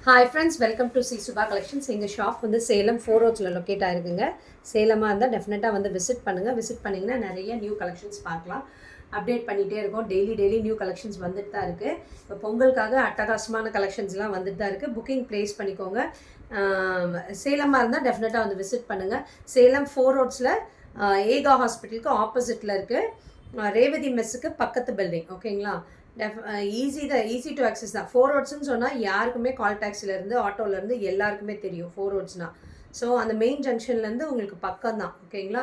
Hi friends, welcome to C Subha collections. எங்கள் shop வந்து Salem 4 ரோட்ஸில் locate ஆகிருக்குங்க. சேலமாக இருந்தால் டெஃபினட்டாக வந்து விசிட் பண்ணுங்கள். விசிட் பண்ணிங்கன்னா நிறைய நியூ கலெக்ஷன்ஸ் பார்க்கலாம். அப்டேட் பண்ணிகிட்டே இருக்கோம். டெய்லி நியூ கலெக்ஷன்ஸ் வந்துட்டு தான் இருக்குது. இப்போ பொங்கலுக்காக அட்டகாசமான கலெக்ஷன்ஸ்லாம் வந்துட்டு தான் இருக்குது. புக்கிங் ப்ளேஸ் பண்ணிக்கோங்க. சேலமாக இருந்தால் டெஃபினட்டாக வந்து விசிட் பண்ணுங்கள். சேலம் 4 ரோட்ஸில் ஏகா ஹாஸ்பிட்டலுக்கு ஆப்போசிட்டில் இருக்குது. ரேவதி மெஸ்ஸுக்கு பக்கத்து பில்டிங். ஓகேங்களா? ஈஸி டு அக்சஸ் தான். 4 ரோட்ஸ்ன்னு சொன்னால் யாருக்குமே கால் டாக்ஸிலேருந்து ஆட்டோலேருந்து எல்லாருக்குமே தெரியும் 4 ரோட்ஸ்னால். ஸோ அந்த மெயின் ஜங்ஷன்லேருந்து உங்களுக்கு பக்கம் தான். ஓகேங்களா?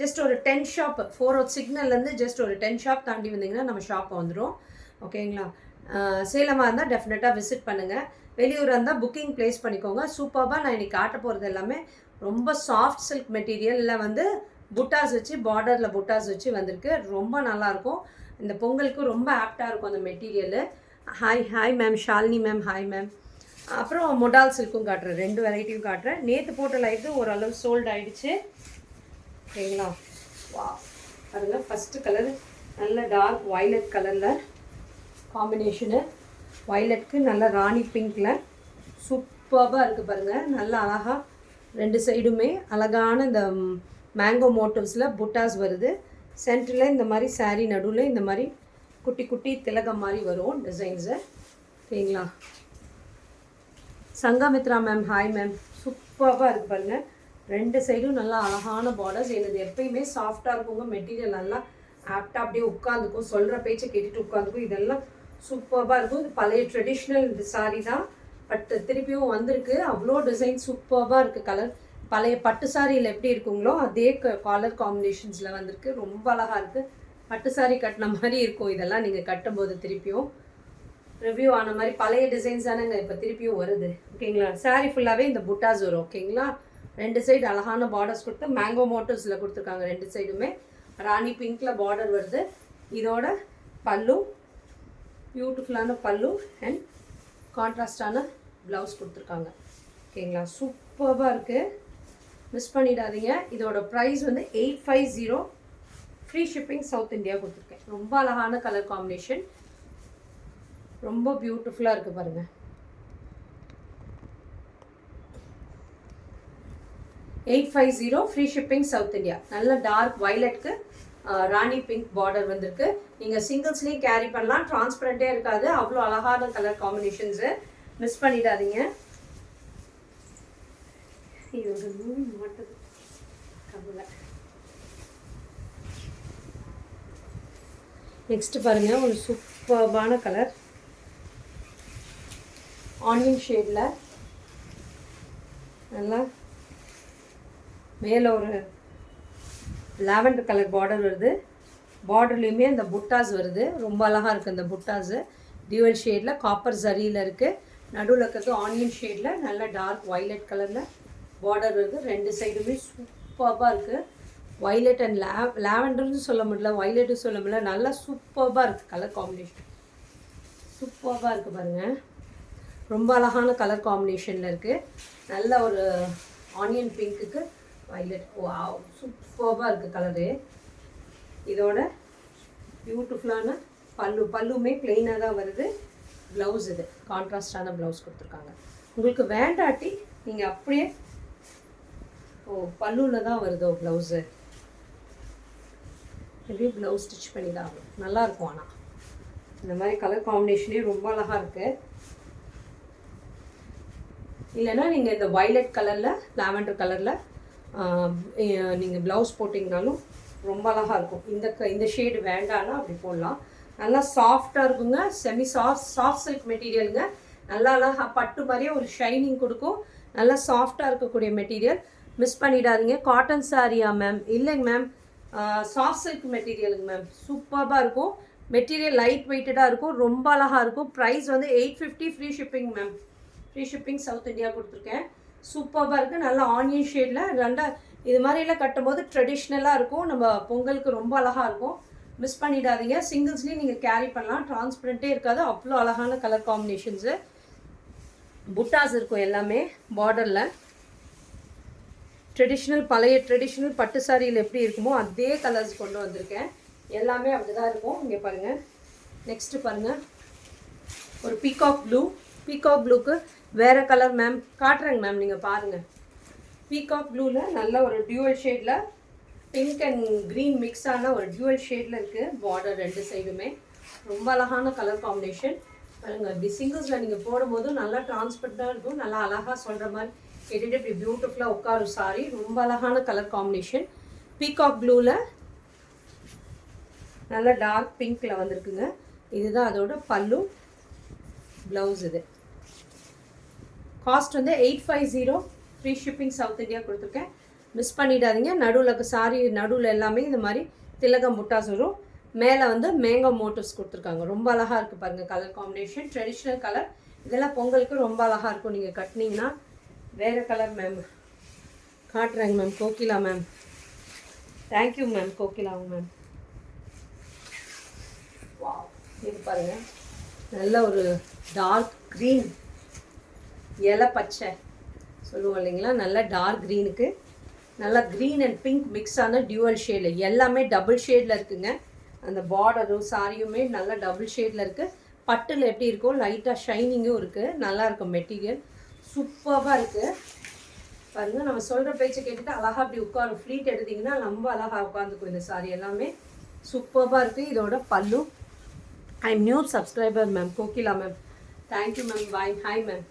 ஜஸ்ட் ஒரு 10 ஷாப் 4 ரோட் சிக்னல்லேருந்து ஜஸ்ட் ஒரு 10 ஷாப் தாண்டி வந்தீங்கன்னா நம்ம ஷாப் வந்துடும். ஓகேங்களா? சேலமாக இருந்தால் டெஃபினட்டாக விசிட் பண்ணுங்கள். வெளியூராக இருந்தால் புக்கிங் ப்ளேஸ் பண்ணிக்கோங்க. சூப்பராக நான் இன்றைக்கி காட்ட போகிறது எல்லாமே ரொம்ப சாஃப்ட் சில்க் மெட்டீரியலில் வந்து புட்டாஸ் வச்சு பார்டரில் புட்டாஸ் வச்சு வந்திருக்கு. ரொம்ப நல்லாயிருக்கும். இந்த பொங்கலுக்கு ரொம்ப ஆப்டாக இருக்கும் அந்த material. Hi ma'am, Shalini ma'am, hi ma'am. அப்புறம் மொடால் சில்க்கும் காட்டுறேன், 2 வெரைட்டியும் காட்டுறேன். நேற்று போட்ட லைஃப் ஓரளவு சோல்ட் ஆகிடுச்சு. ஓகேங்களா? வா பாருங்கள், ஃபஸ்ட்டு கலர் நல்ல டார்க் வயலட் கலரில் காம்பினேஷனு. வயலட்க்கு நல்ல ராணி பிங்க்கில் சூப்பராக இருக்குது பாருங்கள். நல்ல அழகாக 2 சைடுமே அழகான இந்த மேங்கோ மோட்டிவ்ஸில் புட்டாஸ் வருது. சென்டரில் இந்த மாதிரி சாரீ நடுவில் இந்த மாதிரி குட்டி குட்டி திலகம் மாதிரி வரும் டிசைன்ஸு. ஓகேங்களா? Sanghamitra ma'am, hi ma'am. சூப்பராக இருக்குது பாருங்கள். 2 சைடும் நல்லா அழகான பார்டர்ஸ். எனது எப்பயுமே சாஃப்டாக இருக்குங்க. மெட்டீரியல் நல்லா ஆப்டாக அப்படியே உட்காந்துக்கும். சொல்கிற பேச்சை கேட்டுட்டு உட்காந்துக்கும். இதெல்லாம் சூப்பராக இருக்கும். இது பழைய ட்ரெடிஷ்னல் சாரீ தான், பட் திருப்பியும் வந்திருக்கு. அவ்வளோ டிசைன் சூப்பராக இருக்குது. கலர் பழைய பட்டு சாரியில் எப்படி இருக்குங்களோ அதே கலர் காம்பினேஷன்ஸில் வந்திருக்கு. ரொம்ப அழகாக இருக்குது. பட்டு சாரி கட்டின மாதிரி இருக்கும். இதெல்லாம் நீங்கள் கட்டும்போது திருப்பியும் ரிவ்யூ ஆன மாதிரி பழைய டிசைன்ஸ் தானேங்க இப்போ திருப்பியும் வருது. ஓகேங்களா? சாரீ ஃபுல்லாகவே இந்த புட்டாஸ் வரும். ஓகேங்களா? 2 சைடு அழகான பார்டர்ஸ் கொடுத்து மேங்கோ மோட்டிவ்ஸில் கொடுத்துருக்காங்க. 2 சைடுமே ராணி பிங்க்கில் பார்டர் வருது. இதோட பல்லு பியூட்டிஃபுல்லான பல்லு அண்ட் கான்ட்ராஸ்டான ப்ளவுஸ் கொடுத்துருக்காங்க. ஓகேங்களா? சூப்பராக இருக்குது. மிஸ் பண்ணிடாதீங்க. இதோட ப்ரைஸ் வந்து 850. ஃப்ரீ ஷிப்பிங் சவுத் இந்தியா கொடுத்துருக்கேன். ரொம்ப அழகான கலர் காம்பினேஷன், ரொம்ப பியூட்டிஃபுல்லாக இருக்குது பாருங்கள். 850 ஃப்ரீ ஷிப்பிங் சவுத் இந்தியா. நல்ல டார்க் வயலட்க்கு ராணி பிங்க் பார்டர் வந்திருக்கு. நீங்கள் சிங்கிள்ஸ்லேயும் கேரி பண்ணலாம். டிரான்ஸ்பரண்ட்டே இருக்காது. அவ்வளோ அழகான கலர் காம்பினேஷன்ஸு. மிஸ் பண்ணிடாதீங்க. இது ஒரு மூவி மாட்டது கவலை. நெக்ஸ்ட்டு பாருங்கள், ஒரு சூப்பர்பான கலர் ஆனியன் ஷேடில் நல்லா மேலே ஒரு லாவெண்டர் கலர் பார்டர் வருது. பார்டர்லேயுமே அந்த புட்டாஸ் வருது. ரொம்ப அழகாக இருக்குது அந்த புட்டாஸு. டியூவல் ஷேடில் காப்பர் ஜரியில் இருக்குது. நடுவில் இருக்கிறது ஆனியன் ஷேடில் நல்ல டார்க் வயலட் கலரில் பார்டர் வருது. 2 சைடுமே சூப்பராக இருக்குது. வயலட் அண்ட் லாவெண்டர்னு சொல்ல முடியல, வயலட்டும் சொல்ல முடியல. நல்லா சூப்பராக இருக்குது கலர் காம்பினேஷன். சூப்பராக இருக்குது பாருங்கள். ரொம்ப அழகான கலர் காம்பினேஷனில் இருக்குது. நல்ல ஒரு ஆனியன் பிங்க்குக்கு வயலட். வாவ், சூப்பராக இருக்குது கலரு. இதோட பியூட்டிஃபுல்லான பல்லுமே பிளெயினாக தான் வருது. ப்ளவுஸ் இது கான்ட்ராஸ்டான ப்ளவுஸ் கொடுத்துருக்காங்க. உங்களுக்கு வேண்டாட்டி நீங்கள் அப்படியே பல்லுவில் தான் வருதோ ப்ளவுஸு, எப்படியும் ப்ளவுஸ் ஸ்டிச் பண்ணி தான் ஆகும். நல்லாயிருக்கும். ஆனால் இந்த மாதிரி கலர் காம்பினேஷனே ரொம்ப அழகாக இருக்குது. இல்லைன்னா நீங்கள் இந்த வயலட் கலரில் லாவெண்டர் கலரில் நீங்கள் ப்ளவுஸ் போட்டிங்கனாலும் ரொம்ப அழகாக இருக்கும். இந்த ஷேடு வேண்டான்னா அப்படி போடலாம். நல்லா சாஃப்டாக இருக்குங்க. செமி சாஃப்ட் சில்க் மெட்டீரியலுங்க. நல்லா அழகாக பட்டு மாதிரியே ஒரு ஷைனிங் கொடுக்கும். நல்லா சாஃப்டாக இருக்கக்கூடிய மெட்டீரியல். மிஸ் பண்ணிடாதீங்க. காட்டன் சாரியா மேம்? இல்லைங்க மேம், சாஃப்ட் சில்க் மெட்டீரியலுங்க மேம். சூப்பராக இருக்கும். மெட்டீரியல் லைட் வெயிட்டடாக இருக்கும். ரொம்ப அழகாக இருக்கும். ப்ரைஸ் வந்து 850 free shipping ma'am. Free shipping south India கொடுத்துருக்கேன். சூப்பராக இருக்குது. நல்லா ஆனியன் ஷேடில் நல்லா இது மாதிரிலாம் கட்டும்போது ட்ரெடிஷ்னலாக இருக்கும். நம்ம பொங்கலுக்கு ரொம்ப அழகாக இருக்கும். மிஸ் பண்ணிடாதீங்க. சிங்கிள்ஸ்லேயும் நீங்கள் கேரி பண்ணலாம். டிரான்ஸ்பரண்ட்டே இருக்காது. அவ்வளோ அழகான கலர் காம்பினேஷன்ஸு. புட்டாஸ் இருக்கும் எல்லாமே பார்டரில். பழைய ட்ரெடிஷ்னல் பட்டு சாரியில் எப்படி இருக்குமோ அதே கலர்ஸ் கொண்டு வந்திருக்கேன். எல்லாமே அப்படி தான் இருக்கும். இங்கே பாருங்கள். நெக்ஸ்ட்டு பாருங்கள், ஒரு பீகாக் ப்ளூ பீகாக் ப்ளூக்கு வேறு கலர் மேம் காட்டுறேங்க மேம், நீங்கள் பாருங்கள். பீகாக் ப்ளூவில் நல்ல ஒரு டியூவல் ஷேடில் பிங்க் அண்ட் க்ரீன் மிக்ஸ் ஆன ஒரு டியூவல் ஷேடில் இருக்குது. பார்டர் 2 சைடுமே ரொம்ப அழகான கலர் காம்பினேஷன் பாருங்கள். இப்படி சிங்கிள்ஸில் நீங்கள் போடும்போது நல்லா டிரான்ஸ்பரண்ட்டாக இருக்கும். நல்லா அழகாக சொல்கிற மாதிரி கேட்டுட்டு இப்படி பியூட்டிஃபுல்லாக உட்காரும் சாரி. ரொம்ப அழகான கலர் காம்பினேஷன். பீகாக் ப்ளூவில் நல்லா டார்க் பிங்க்கில் வந்திருக்குங்க. இதுதான் அதோட பல்லு, ப்ளவுஸ். இது காஸ்ட் வந்து 850. ஃப்ரீ ஷிப்பிங் சவுத் இந்தியா கொடுத்துருக்கேன். மிஸ் பண்ணிடாதீங்க. நடுவில் சாரி நடுவில் எல்லாமே இந்த மாதிரி திலகம் முட்டாஸ் வரும். மேலே வந்து மேங்கோ மோட்டிவ்ஸ் கொடுத்துருக்காங்க. ரொம்ப அழகாக இருக்குது பாருங்கள் கலர் காம்பினேஷன். Traditional colour. இதெல்லாம் பொங்கலுக்கு ரொம்ப அழகாக இருக்கும். நீங்கள் கட்டினீங்கன்னா வேறு கலர் மேம் காட்டுறாங்க ma'am. Kokila ma'am, thank you ma'am. கோகிலாங்க மேம். வா, இது பாருங்கள் நல்ல ஒரு டார்க் க்ரீன், இலை பச்சை சொல்லுவோம் இல்லைங்களா, நல்ல டார்க் க்ரீனுக்கு நல்லா க்ரீன் அண்ட் பிங்க் மிக்ஸ் ஆன டியூவல் ஷேடில் எல்லாமே டபுள் ஷேடில் இருக்குங்க. அந்த பார்டரும் சாரியுமே நல்லா டபுள் ஷேடில் இருக்குது. பட்டில் எப்படி இருக்கும் லைட்டாக ஷைனிங்கும் இருக்குது. நல்லாயிருக்கும் மெட்டீரியல். சூப்பராக இருக்குது பாருங்கள். நம்ம சொல்கிற பேச்சை கேட்டுட்டு அழகாக அப்படி உட்காரும். ஃப்ளீட் எடுத்திங்கன்னா ரொம்ப அழகாக உட்காந்துக்கும் இந்த சாரி எல்லாமே. சூப்பராக இருக்குது. இதோட பல்லு. I am new subscriber ma'am. Kokila ma'am, thank you ma'am. Bye. Hi ma'am.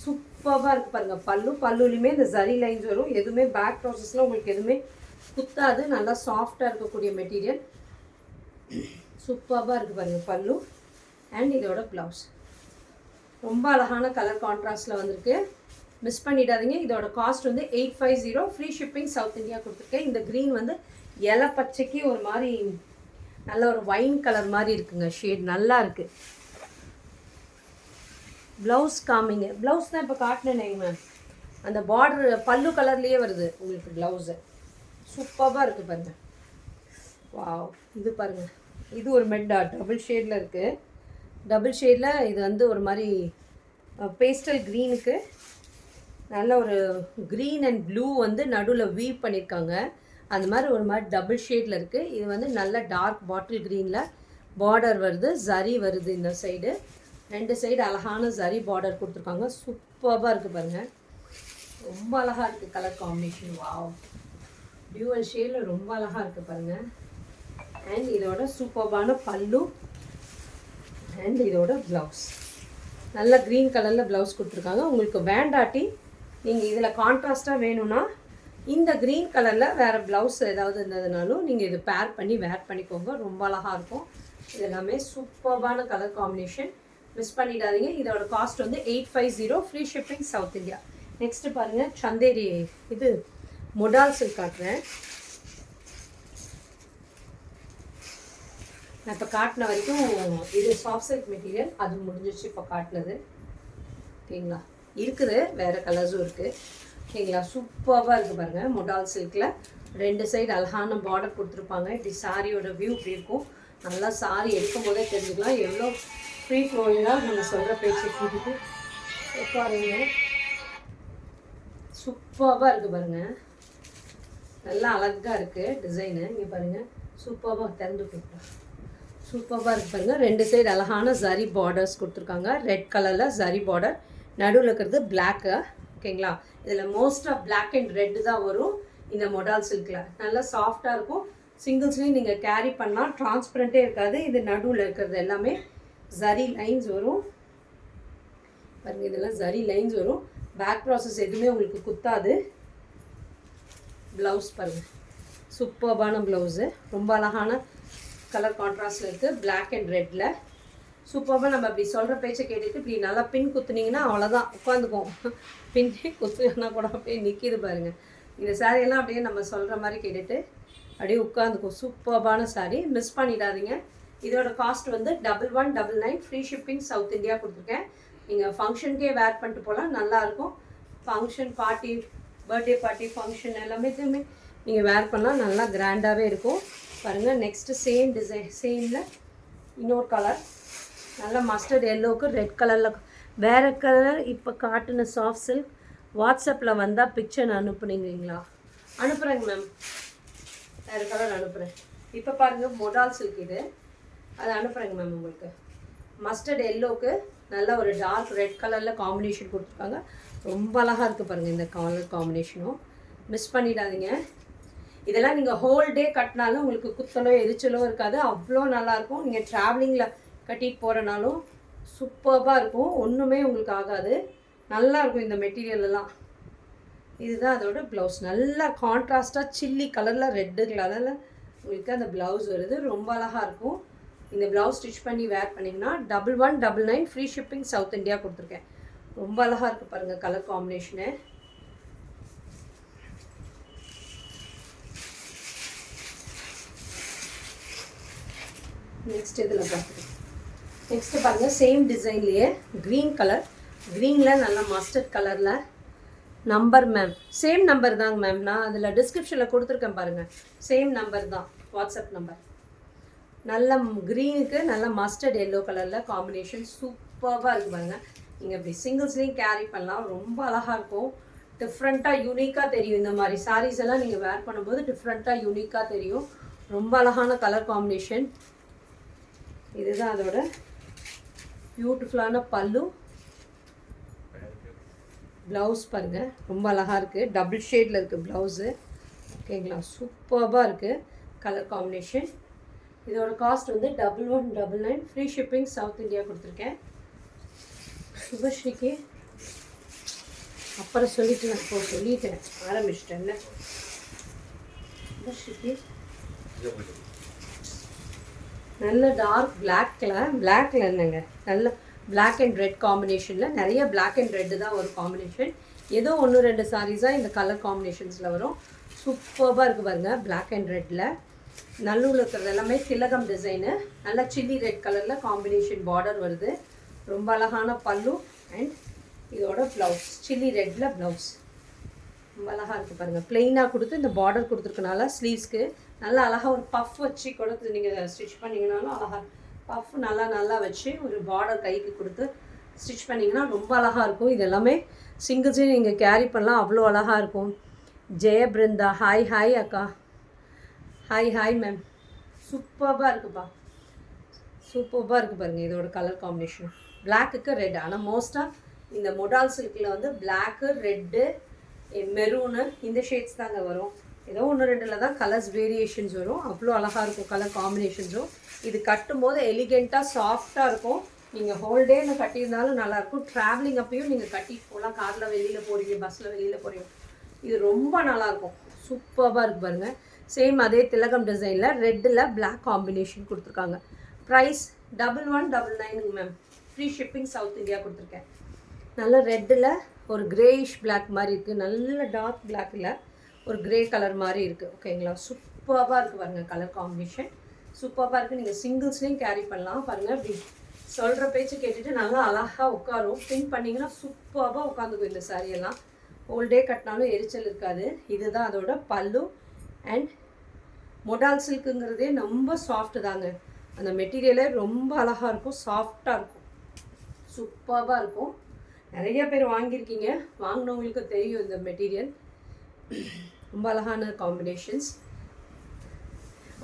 சூப்பராக இருக்குது பாருங்கள். பல்லுலையுமே இந்த ஜரி லைன்ஸ் வரும். எதுவுமே பேக் ப்ராசஸில் உங்களுக்கு எதுவுமே குத்தாது. நல்லா சாஃப்டாக இருக்கக்கூடிய மெட்டீரியல். சூப்பராக இருக்குது பாருங்கள் பல்லு. அண்ட் இதோட ப்ளவுஸ் ரொம்ப அழகான கலர் கான்ட்ராஸ்டில் வந்திருக்கு. மிஸ் பண்ணிடாதீங்க. இதோட காஸ்ட் வந்து 850. ஃப்ரீ ஷிப்பிங் சவுத் இந்தியா கொடுத்துருக்கேன். இந்த க்ரீன் வந்து இலை பச்சைக்கு ஒரு மாதிரி நல்ல ஒரு வைன் கலர் மாதிரி இருக்குங்க. ஷேட் நல்லா இருக்குது. ப்ளவுஸ் காமிங்க. ப்ளவுஸ் தான் இப்போ காட்டினேங்க மேம். அந்த பார்டர் பல்லு கலர்லேயே வருது உங்களுக்கு ப்ளவுஸு. சூப்பராக இருக்குது பாருங்கள். வாவ், இது பாருங்கள். இது ஒரு மெட்டா டபுள் ஷேடில் இருக்குது. டபுள் ஷேடில் இது வந்து ஒரு மாதிரி பேஸ்டல் க்ரீனுக்கு நல்ல ஒரு க்ரீன் அண்ட் ப்ளூ வந்து நடுவில் வீவ் பண்ணியிருக்காங்க. அந்த மாதிரி ஒரு மாதிரி டபுள் ஷேடில் இருக்குது. இது வந்து நல்ல டார்க் பாட்டில் க்ரீனில் பார்டர் வருது, ஜரி வருது. இந்த சைடு 2 சைடு அழகான ஜரி பார்டர் கொடுத்துருக்காங்க. சூப்பராக இருக்குது பாருங்கள். ரொம்ப அழகாக இருக்குது கலர் காம்பினேஷன். வாவ், டியூவல் ஷேடில் ரொம்ப அழகாக இருக்குது பாருங்கள். அண்ட் இதோட சூப்பரான பல்லு அண்ட் இதோட ப்ளவுஸ் நல்ல க்ரீன் கலரில் ப்ளவுஸ் கொடுத்துருக்காங்க. உங்களுக்கு வேண்டாட்டி நீங்கள் இதில் கான்ட்ராஸ்ட்டாக வேணும்னா இந்த க்ரீன் கலரில் வேறு ப்ளவுஸ் ஏதாவது இருந்ததுனாலும் நீங்கள் இது பேர் பண்ணி வேர் பண்ணிக்கோங்க. ரொம்ப அழகாக இருக்கும். இது எல்லாமே சூப்பரான கலர் காம்பினேஷன். மிஸ் பண்ணிடாதீங்க. இதோட காஸ்ட் வந்து 850. Free shipping south India. Next பாருங்கள் சந்தேரி. இது மொடால் சில்க் காட்டுறேன். நான் இப்போ காட்டின வரைக்கும் இது சாஃப்ட் சில்க் மெட்டீரியல். அது முடிஞ்சிச்சு இப்போ காட்டினது. ஓகேங்களா, இருக்குது வேறு கலர்ஸும் இருக்குது. ஓகேங்களா, சூப்பராக இருக்குது பாருங்கள். மொடால் சில்கில் 2 சைடு அழகான பார்டர் கொடுத்துருப்பாங்க. இப்படி சாரியோட வியூ இப்படி இருக்கும். நல்லா சாரி எடுக்கும் போதே தெரிஞ்சுக்கலாம் எவ்வளோ ஃப்ரீ ஃப்ளோயிங்காக நம்ம சொல்கிற பேச்சு கூட்டிட்டு உட்காருங்க. சூப்பராக இருக்குது பாருங்கள். நல்லா அழகாக இருக்குது டிசைனு. இங்கே பாருங்கள் சூப்பராக திறந்து கொடுப்போம். சூப்பராக இருக்குது பாருங்கள். 2 சைடு அழகான ஜரி பார்டர்ஸ் கொடுத்துருக்காங்க. ரெட் கலரில் ஜரி பார்டர், நடுவில் இருக்கிறது பிளாக்கு. ஓகேங்களா, இதில் most of black and red தான் வரும் இந்த மொடால் சில்கில். நல்லா சாஃப்டாக இருக்கும். சிங்கிள்ஸ்லேயும் நீங்கள் கேரி பண்ணலாம். டிரான்ஸ்பரண்ட்டே இருக்காது. இது நடுவில் இருக்கிறது எல்லாமே ஜரி லைன்ஸ் வரும் பாருங்கள். இதெல்லாம் ஜரி லைன்ஸ் வரும். பேக் ப்ராசஸ் எதுவுமே உங்களுக்கு குத்தாது. ப்ளவுஸ் பாருங்கள், சூப்பர்பான ப்ளவுஸு. ரொம்ப அழகான கலர் கான்ட்ராஸ்டில் இருக்குது. பிளாக் அண்ட் ரெட்டில் சூப்பராக. நம்ம அப்படி சொல்கிற பேச்சை கேட்டுட்டு இப்படி நல்லா பின் குத்துனீங்கன்னா அவ்வளோதான் உட்காந்துக்கும். பின்னே குத்துனா கூட அப்படியே நிற்கிது பாருங்கள். இந்த சாரியெல்லாம் அப்படியே நம்ம சொல்கிற மாதிரி கேட்டுட்டு அப்படியே உட்காந்துக்கும். சூப்பர்பான சாரீ. மிஸ் பண்ணிடாதீங்க. இதோட காஸ்ட் வந்து 1199. ஃப்ரீ ஷிப்பிங் சவுத் இந்தியா கொடுத்துருக்கேன். நீங்கள் ஃபங்க்ஷனுக்கே வேர் பண்ணிட்டு போகலாம். நல்லாயிருக்கும். Function party, birthday party, function எல்லாமே நீங்கள் வேர் பண்ணலாம். நல்லா கிராண்டாகவே இருக்கும் பாருங்கள். நெக்ஸ்ட்டு சேம் டிசைன், சேமில் இன்னொரு கலர் நல்லா மஸ்டர்ட் எல்லோவுக்கு ரெட் கலரில் வேறு கலர். இப்போ காட்டின சாஃப்ட் சில்க் வாட்ஸ்அப்பில் வந்தால் பிக்சர் அனுப்புனீங்களா? அனுப்புகிறேங்க மேம். வேறு கலர் அனுப்புகிறேன். இப்போ பாருங்கள் மொடால் சில்க் இது, அது அனுப்புகிறேங்க மேம். உங்களுக்கு மஸ்டர்ட் எல்லோவுக்கு நல்ல ஒரு டார்க் ரெட் கலரில் காம்பினேஷன் கொடுத்துருக்காங்க. ரொம்ப அழகாக இருக்குது பாருங்கள் இந்த கலர் காம்பினேஷனும். மிஸ் பண்ணிடாதீங்க. இதெல்லாம் நீங்கள் ஹோல் டே கட்டினாலும் உங்களுக்கு குத்தலோ எரிச்சலோ இருக்காது. அவ்வளோ நல்லாயிருக்கும். நீங்கள் ட்ராவலிங்கில் கட்டிட்டு போகிறனாலும் சூப்பராக இருக்கும். ஒன்றுமே உங்களுக்கு ஆகாது. நல்லாயிருக்கும் இந்த மெட்டீரியல்லாம். இதுதான் அதோட ப்ளவுஸ். நல்லா கான்ட்ராஸ்ட்டாக சில்லி கலரில் ரெட்டு கலரில் உங்களுக்கு அந்த ப்ளவுஸ் வருது. ரொம்ப அழகாக இருக்கும். இந்த ப்ளவுஸ் ஸ்டிச் பண்ணி வேர் பண்ணிங்கன்னா 1199 ஃப்ரீ ஷிப்பிங் சவுத் இந்தியா கொடுத்துருக்கேன். ரொம்ப அழகாக இருக்குது பாருங்கள் கலர் காம்பினேஷனு. நெக்ஸ்ட் இதில் பார்த்துருக்கேன். நெக்ஸ்ட்டு பாருங்கள் சேம் டிசைன்லேயே க்ரீன் கலர், க்ரீனில் நல்லா மஸ்டர்ட் கலரில் நம்பர் மேம் சேம் நம்பர் தாங்க மேம். நான் அதில் டிஸ்கிரிப்ஷனில் கொடுத்துருக்கேன் பாருங்கள். சேம் நம்பர் தான், வாட்ஸ்அப் நம்பர். நல்ல க்ரீனுக்கு நல்ல மஸ்டர்ட் எல்லோ கலரில் காம்பினேஷன் சூப்பராக இருக்குது பாருங்கள். நீங்கள் இப்படி சிங்கிள்ஸ்லேயும் கேரி பண்ணலாம். ரொம்ப அழகாக இருக்கும். டிஃப்ரெண்ட்டாக யூனிக்காக தெரியும். இந்த மாதிரி சாரீஸ் எல்லாம் நீங்கள் வேர் பண்ணும்போது டிஃப்ரெண்ட்டாக யூனிக்காக தெரியும். ரொம்ப அழகான கலர் காம்பினேஷன். இதுதான் அதோட பியூட்டிஃபுல்லான பல்லு. ப்ளவுஸ் பாருங்கள் ரொம்ப அழகாக இருக்குது. டபுள் ஷேடில் இருக்குது ப்ளவுஸு. ஓகேங்களா, சூப்பராக இருக்குது கலர் காம்பினேஷன். இதோட காஸ்ட் வந்து 1199 ஃப்ரீ ஷிப்பிங் சவுத் இந்தியா கொடுத்துருக்கேன். சுபஸ்ரீக்கு அப்புறம் சொல்லிட்டேன், இப்போ சொல்லிட்டேன் ஆரம்பிச்சிட்டேன்ல. சுபஸ்ரீக்கு நல்ல டார்க் பிளாக் கலர், பிளாக்ல என்னங்க நல்ல பிளாக் அண்ட் ரெட் காம்பினேஷனில். நிறைய பிளாக் அண்ட் ரெட்டு தான் ஒரு காம்பினேஷன். ஏதோ 1-2 சாரீஸாக இந்த கலர் காம்பினேஷன்ஸில் வரும். சூப்பராக இருக்குது பாருங்கள். பிளாக் அண்ட் ரெட்டில் நல்லூரில் இருக்கிறது எல்லாமே திலகம் டிசைனு. நல்லா சில்லி ரெட் கலரில் காம்பினேஷன் பார்டர் வருது. ரொம்ப அழகான பல்லு அண்ட் இதோட ப்ளவுஸ் சில்லி ரெட்டில் ப்ளவுஸ் ரொம்ப அழகாக இருக்குது பாருங்கள். ப்ளெயினாக கொடுத்து இந்த பார்டர் கொடுத்துருக்கனால ஸ்லீவ்ஸ்க்கு நல்லா அழகாக ஒரு பஃப் வச்சு கொடுத்து நீங்கள் ஸ்டிச் பண்ணிங்கனாலும் அழகாக பஃப் நல்லா வச்சு ஒரு பார்டர் கைக்கு கொடுத்து ஸ்டிச் பண்ணிங்கன்னா ரொம்ப அழகாக இருக்கும். இது எல்லாமே சிங்கிள்ஸையும் நீங்கள் கேரி பண்ணலாம். அவ்வளோ அழகாக இருக்கும். ஜெயபிருந்தா ஹாய் அக்கா. Hi ma'am. சூப்பராக இருக்குப்பா, சூப்பராக இருக்குது பாருங்கள். இதோட கலர் காம்பினேஷன் பிளாக்குக்கு ரெட். ஆனால் மோஸ்ட்டாக இந்த மொடால் சில்கில் வந்து பிளாக்கு ரெட்டு மெரூனு இந்த ஷேட்ஸ் தாங்க வரும். ஏதோ 1-2 தான் கலர்ஸ் வேரியேஷன்ஸ் வரும். அவ்வளோ அழகாக இருக்கும் கலர் காம்பினேஷன்ஸும். இது கட்டும்போது எலிகெண்ட்டாக சாஃப்டாக இருக்கும். நீங்கள் ஹோல்டேன்னு கட்டியிருந்தாலும் நல்லாயிருக்கும். ட்ராவலிங் அப்பையும் நீங்கள் கட்டிட்டு போகலாம். காரில் வெளியில் போகிறீங்க, பஸ்ஸில் வெளியில் போகிறீங்க. இது ரொம்ப நல்லாயிருக்கும். சூப்பராக இருக்குது பாருங்கள். சேம் அதே திலகம் டிசைனில் ரெட்டில் பிளாக் காம்பினேஷன் கொடுத்துருக்காங்க. Price 1199 ma'am. Free shipping south India கொடுத்துருக்கேன். நல்ல ரெட்டில் ஒரு கிரேயிஷ் பிளாக் மாதிரி இருக்குது. நல்ல டார்க் பிளாக்கில் ஒரு கிரே கலர் மாதிரி இருக்குது. ஓகேங்களா, சூப்பராக இருக்குது பாருங்கள் கலர் காம்பினேஷன். சூப்பராக இருக்குது. நீங்கள் சிங்கிள்ஸ்லேயும் கேரி பண்ணலாம். பாருங்கள் இப்படி சொல்கிற பேச்சு கேட்டுட்டு நல்லா அழகாக உட்காரும். பின் பண்ணிங்கன்னா சூப்பராக உட்காந்துக்கும் இந்த சாரியெல்லாம். ஹோல் டே கட்டினாலும் எரிச்சல் இருக்காது. இதுதான் அதோட பல்லு. அண்ட் மொடால் சில்க்குங்கிறதே ரொம்ப சாஃப்ட் தாங்க. அந்த மெட்டீரியலே ரொம்ப அழகாக இருக்கும், சாஃப்டாக இருக்கும், சூப்பராக இருக்கும். நிறைய பேர் வாங்கியிருக்கீங்க, வாங்கினவங்களுக்கு தெரியும் இந்த மெட்டீரியல். ரொம்ப அழகான காம்பினேஷன்ஸ்.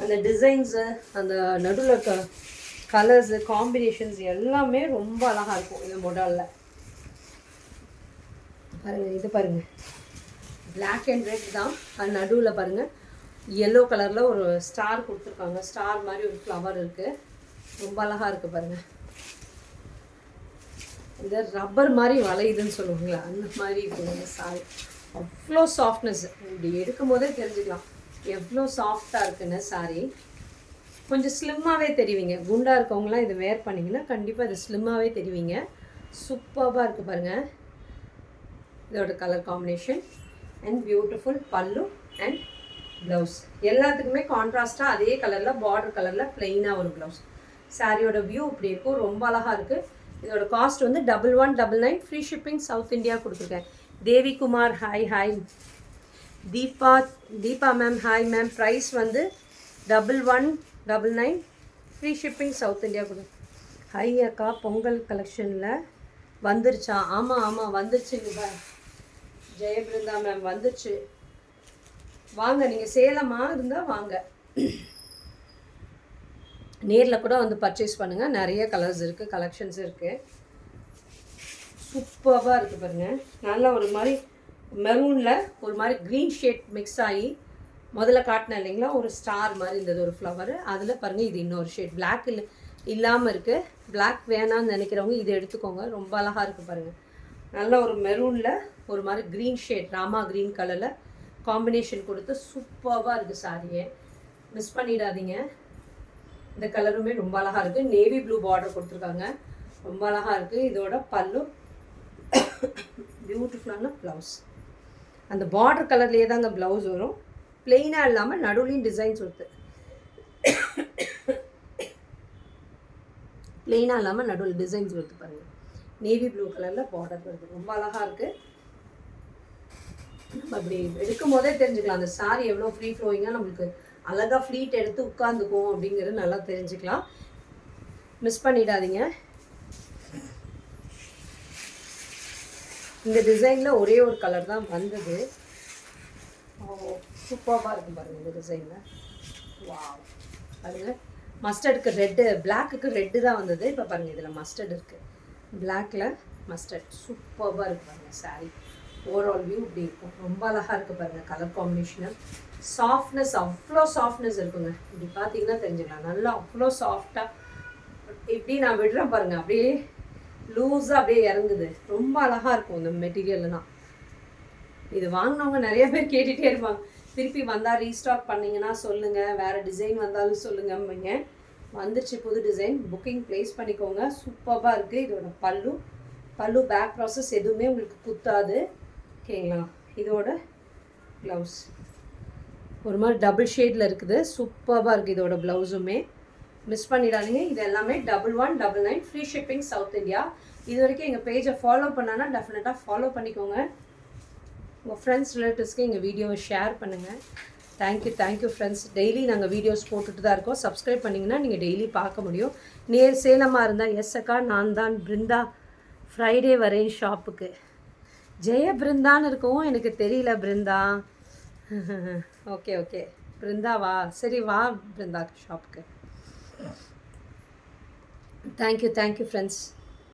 அந்த டிசைன்ஸு அந்த நடுவில் இருக்க கலர்ஸு காம்பினேஷன்ஸ் எல்லாமே ரொம்ப அழகாக இருக்கும் இந்த மொடாலில். பாருங்கள், இது பாருங்கள் பிளாக் அண்ட் ரெட் தான். அது நடுவில் பாருங்கள் எல்லோ கலரில் ஒரு ஸ்டார் கொடுத்துருக்காங்க. ஸ்டார் மாதிரி ஒரு ஃப்ளவர் இருக்குது. ரொம்ப அழகாக இருக்குது பாருங்கள். இந்த ரப்பர் மாதிரி வளையுதுன்னு சொல்லுவாங்களா, அந்த மாதிரி இருக்குது இந்த சாரி. அவ்வளோ சாஃப்ட்னஸ். இப்படி எடுக்கும் போதே தெரிஞ்சுக்கலாம் எவ்வளோ சாஃப்டாக இருக்குன்னு சாரி. கொஞ்சம் ஸ்லிம்மாகவே தெரிவிங்க. குண்டாக இருக்கவங்களாம் இது வேர் பண்ணிங்கன்னா கண்டிப்பாக இது ஸ்லிம்மாகவே தெரிவிங்க. சூப்பராக இருக்குது பாருங்கள். இதோட கலர் காம்பினேஷன் அண்ட் பியூட்டிஃபுல் பல்லு அண்ட் ப்ளவுஸ். எல்லாத்துக்குமே கான்ட்ராஸ்ட்டாக அதே கலரில் பார்டர் கலரில் ப்ளெயினாக ஒரு ப்ளவுஸ். சாரியோட வியூ இப்படி இருக்கும். ரொம்ப அழகாக இருக்குது. இதோட காஸ்ட் வந்து 1199 ஃப்ரீ ஷிப்பிங் சவுத் இந்தியா கொடுத்துருக்கேன். Devikumar hi. Deepa ma'am hi ma'am. Price வந்து 1199 ஃப்ரீ ஷிப்பிங் சவுத் இந்தியா கொடு. ஹை அக்கா, பொங்கல் கலெக்ஷனில் வந்துருச்சா? ஆமாம் வந்துருச்சுங்க. ஜெயபிருந்தா மேம் வந்துருச்சு. வாங்க, நீங்கள் சேலமாக இருந்தால் வாங்க, நேரில் கூட வந்து பர்ச்சேஸ் பண்ணுங்கள். நிறைய கலர்ஸ் இருக்குது, கலெக்ஷன்ஸ் இருக்குது. சூப்பராக இருக்குது பாருங்கள். நல்லா ஒரு மாதிரி மெரூனில் ஒரு மாதிரி க்ரீன் ஷேட் மிக்ஸ் ஆகி முதல்ல காட்டினேன் இல்லைங்களா, ஒரு ஸ்டார் மாதிரி இருந்தது ஒரு ஃப்ளவர். அதில் பாருங்கள் இது இன்னொரு ஷேட் பிளாக் இல்லாமல் இருக்குது. பிளாக் வேணான்னு நினைக்கிறவங்க இதை எடுத்துக்கோங்க. ரொம்ப அழகாக இருக்குது பாருங்கள். நல்ல ஒரு மெரூனில் ஒரு மாதிரி க்ரீன் ஷேட் ராமா க்ரீன் கலரில் காம்பினேஷன் கொடுத்து சூப்பராக இருக்குது சாரியே. மிஸ் பண்ணிடாதீங்க. இந்த கலருமே ரொம்ப அழகாக இருக்குது. நேவி ப்ளூ பார்டர் கொடுத்துருக்காங்க. ரொம்ப அழகாக இருக்குது. இதோட பல்லு பியூட்டிஃபுல்லான ப்ளவுஸ். அந்த பார்டர் கலர்லேயே தாங்க ப்ளவுஸ் வரும். பிளெயினாக இல்லாமல் நடுவுலையும் டிசைன்ஸ் வருது. பிளெயினாக இல்லாமல் நடுவில் டிசைன்ஸ் வருது பாருங்கள். நேவி ப்ளூ கலரில் பார்டர் வருது. ரொம்ப அழகாக இருக்குது. நம்ம அப்படி எடுக்கும் போதே தெரிஞ்சுக்கலாம் அந்த சாரி எவ்வளோ ஃப்ரீ ஃப்ளோயிங்காக நம்மளுக்கு அழகாக ஃப்ளீட் எடுத்து உட்காந்துக்கும் அப்படிங்கிறது நல்லா தெரிஞ்சுக்கலாம். மிஸ் பண்ணிடாதீங்க. இந்த டிசைனில் ஒரே ஒரு கலர் தான் வந்தது. சூப்பராக இருக்கும் பாருங்கள் இந்த டிசைனில். வாவ் பாருங்கள். மஸ்டர்டுக்கு ரெட்டு, பிளாக்குக்கு ரெட்டு தான் வந்தது. இப்போ பாருங்கள் இதில் மஸ்டர்ட் இருக்குது. பிளாக்கில் மஸ்டர்ட் சூப்பராக இருக்குது பாருங்கள் சாரீ. ஓவரால் வியூ இப்படி இருக்கும். ரொம்ப அழகாக இருக்குது பாருங்கள் கலர் காம்பினேஷனு. சாஃப்ட்னஸ் அவ்வளோ சாஃப்ட்னஸ் இருக்குங்க. இப்படி பார்த்தீங்கன்னா தெரிஞ்சுக்கலாம். நல்லா அவ்வளோ சாஃப்டாக இப்படி நான் விடுறேன் பாருங்கள். அப்படியே லூஸாக அப்படியே இறங்குது. ரொம்ப அழகாக இருக்கும் இந்த மெட்டீரியல்லாம். இது வாங்கினவங்க நிறைய பேர் கேட்டுகிட்டே இருப்பாங்க. திருப்பி வந்தால் ரீஸ்டாக் பண்ணிங்கன்னா சொல்லுங்கள், வேறு டிசைன் வந்தாலும் சொல்லுங்கம்பீங்க. வந்துருச்சு புது டிசைன். புக்கிங் ப்ளேஸ் பண்ணிக்கோங்க. சூப்பராக இருக்குது. இதோட பல்லு பேக் ப்ராசஸ் எதுவுமே உங்களுக்கு குத்தாது. ஓகேங்களா. இதோட ப்ளவுஸ் ஒரு மாதிரி டபுள் ஷேடில் இருக்குது. சூப்பராக இருக்குது இதோட ப்ளவுஸுமே. மிஸ் பண்ணிடாதீங்க. இது எல்லாமே 1199 ஃப்ரீ ஷிப்பிங் சவுத் இந்தியா. இது வரைக்கும் எங்கள் பேஜை ஃபாலோ பண்ணான்னா டெஃபினட்டாக ஃபாலோ பண்ணிக்கோங்க. உங்கள் ஃப்ரெண்ட்ஸ் ரிலேட்டிவ்ஸ்க்கு எங்கள் வீடியோவை ஷேர் பண்ணுங்கள். Thank you friends. டெய்லி நாங்கள் வீடியோஸ் போட்டுட்டு தான் இருக்கோம். சப்ஸ்கிரைப் பண்ணிங்கன்னா நீங்கள் டெய்லி பார்க்க முடியும். சேலமாக இருந்தால் எஸ் அக்கா நான் தான் பிருந்தா, ஃப்ரைடே வரேன் ஷாப்புக்கு. ஜெய பிருந்தான்னு இருக்கவும் எனக்கு தெரியல பிருந்தா. ஓகே பிருந்தாவா, சரி வா பிருந்தா ஷாப்புக்கு. Thank you friends.